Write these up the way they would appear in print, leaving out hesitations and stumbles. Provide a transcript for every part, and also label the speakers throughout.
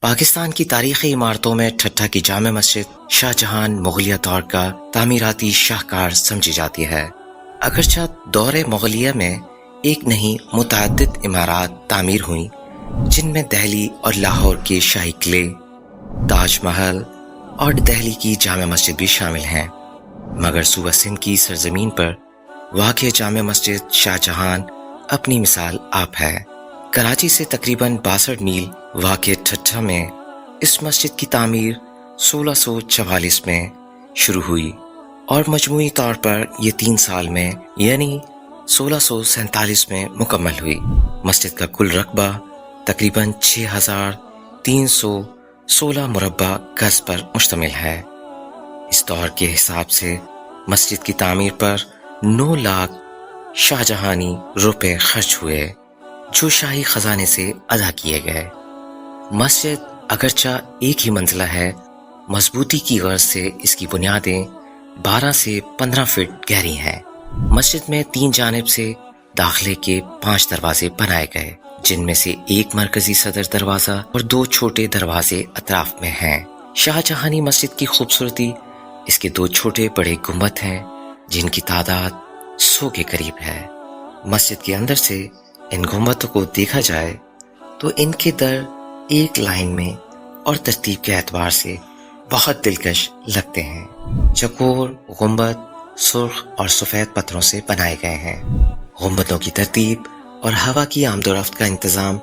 Speaker 1: پاکستان کی تاریخی عمارتوں میں ٹھٹھہ کی جامع مسجد شاہ جہاں مغلیہ دور کا تعمیراتی شاہکار سمجھی جاتی ہے۔ اگرچہ دور مغلیہ میں ایک نہیں متعدد عمارات تعمیر ہوئیں، جن میں دہلی اور لاہور کے شاہی قلعے، تاج محل اور دہلی کی جامع مسجد بھی شامل ہیں، مگر صوبہ سندھ کی سرزمین پر واقع جامع مسجد شاہ جہاں اپنی مثال آپ ہے۔ کراچی سے تقریباً 62 میل واقع ٹھٹھہ میں اس مسجد کی تعمیر 1644 میں شروع ہوئی اور مجموعی طور پر یہ 3 سال میں یعنی 1647 میں مکمل ہوئی۔ مسجد کا کل رقبہ تقریباً 6316 مربع گز پر مشتمل ہے۔ اس دور کے حساب سے مسجد کی تعمیر پر 9 لاکھ شاہجہانی روپے خرچ ہوئے، جو شاہی خزانے سے ادا کیے گئے۔ مسجد اگرچہ ایک ہی منزلہ ہے، مضبوطی کی غرض سے اس کی بنیادیں 12 سے 15 فٹ گہری ہیں۔ مسجد میں 3 جانب سے داخلے کے 5 دروازے بنائے گئے، جن میں سے ایک مرکزی صدر دروازہ اور 2 چھوٹے دروازے اطراف میں ہیں۔ شاہ جہانی مسجد کی خوبصورتی اس کے 2 چھوٹے بڑے گنبد ہیں، جن کی تعداد 100 کے قریب ہے۔ مسجد کے اندر سے ان گنبدوں کو دیکھا جائے تو ان کے در ایک لائن میں اور ترتیب کے اعتبار سے بہت دلکش لگتے ہیں۔ چکور گنبد سرخ اور سفید پتھروں سے بنائے گئے ہیں۔ گنبدوں کی ترتیب اور ہوا کی آمد و رفت کا انتظام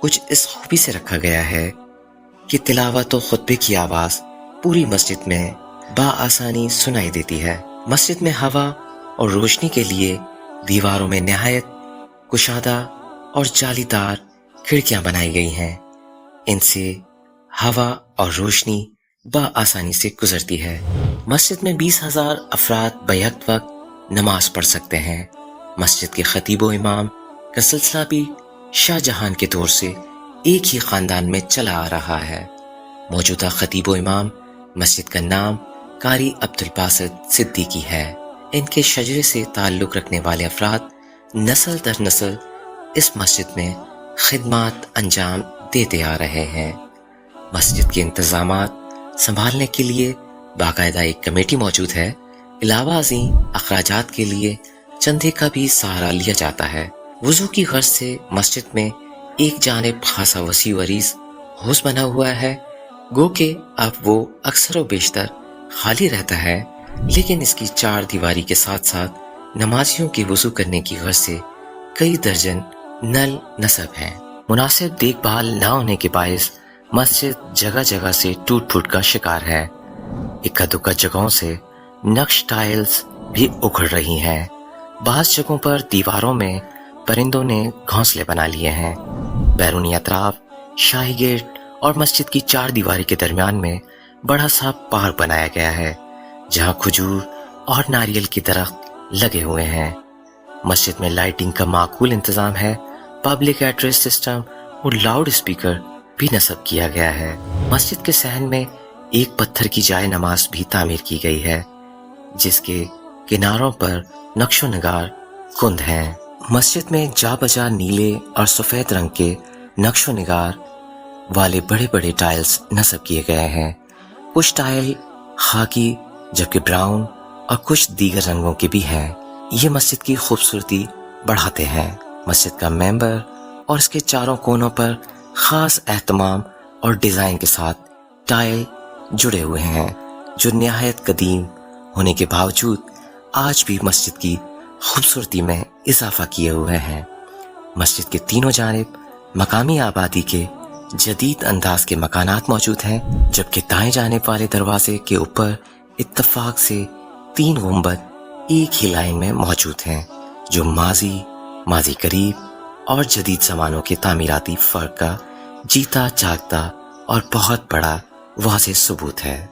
Speaker 1: کچھ اس خوبی سے رکھا گیا ہے کہ تلاوت و خطبے کی آواز پوری مسجد میں بآسانی سنائی دیتی ہے۔ مسجد میں ہوا اور روشنی کے لیے دیواروں میں نہایت کشادہ اور جالی دار کھڑکیاں بنائی گئی ہیں۔ ان سے ہوا اور روشنی بآسانی سے گزرتی ہے۔ مسجد میں 20,000 افراد بیک وقت نماز پڑھ سکتے ہیں۔ مسجد کے خطیب و امام کا سلسلہ بھی شاہ جہاں کے دور سے ایک ہی خاندان میں چلا آ رہا ہے۔ موجودہ خطیب و امام مسجد کا نام قاری عبدالباسط صدیقی ہے۔ ان کے شجرے سے تعلق رکھنے والے افراد نسل در نسل اس مسجد میں خدمات انجام دیتے آ رہے ہیں۔ مسجد کے انتظامات سنبھالنے کے لیے باقاعدہ ایک کمیٹی موجود ہے۔ علاوہ ازیں اخراجات کے لیے چندے کا بھی سہارا لیا جاتا ہے۔ وضو کی غرض سے مسجد میں ایک جانب خاصا وسیع و عریض حوض بنا ہوا ہے، گو کہ اب وہ اکثر و بیشتر خالی رہتا ہے، لیکن اس کی 4 دیواری کے ساتھ ساتھ نمازیوں کے وضو کرنے کی غرض سے کئی درجن نل نصب ہیں۔ مناسب دیکھ بھال نہ ہونے کے باعث مسجد جگہ جگہ سے ٹوٹ پھوٹ کا شکار ہے۔ اکا دکا جگہوں سے نقش ٹائلز بھی اکھڑ رہی ہیں۔ بعض جگہوں پر دیواروں میں پرندوں نے گھونسلے بنا لیے ہیں۔ بیرونی اطراف شاہی گیٹ اور مسجد کی 4 دیواری کے درمیان میں بڑا سا پارک بنایا گیا ہے، جہاں کھجور اور ناریل کے درخت لگے ہوئے ہیں۔ مسجد میں لائٹنگ کا معقول انتظام ہے۔ پبلک ایڈریس سسٹم اور لاؤڈ اسپیکر بھی نصب کیا گیا ہے۔ مسجد کے صحن میں ایک پتھر کی جائے نماز بھی تعمیر کی گئی ہے، جس کے کناروں پر نقش و نگار کند ہیں۔ مسجد میں جا بجا نیلے اور سفید رنگ کے نقش و نگار والے بڑے بڑے ٹائلز نصب کیے گئے ہیں۔ کچھ ٹائل خاکی جبکہ براؤن اور کچھ دیگر رنگوں کے بھی ہیں۔ یہ مسجد کی خوبصورتی بڑھاتے ہیں۔ مسجد کا ممبر اور اس کے چاروں کونوں پر خاص اہتمام اور ڈیزائن کے ساتھ ٹائل جڑے ہوئے ہیں، جو نہایت قدیم ہونے کے باوجود آج بھی مسجد کی خوبصورتی میں اضافہ کیے ہوئے ہیں۔ مسجد کے تینوں جانب مقامی آبادی کے جدید انداز کے مکانات موجود ہیں، جبکہ دائیں جانب والے دروازے کے اوپر اتفاق سے 3 گنبد ایک ہی لائن میں موجود ہیں، جو ماضی قریب اور جدید زمانوں کے تعمیراتی فرق کا جیتا جاگتا اور بہت بڑا واضح ثبوت ہے۔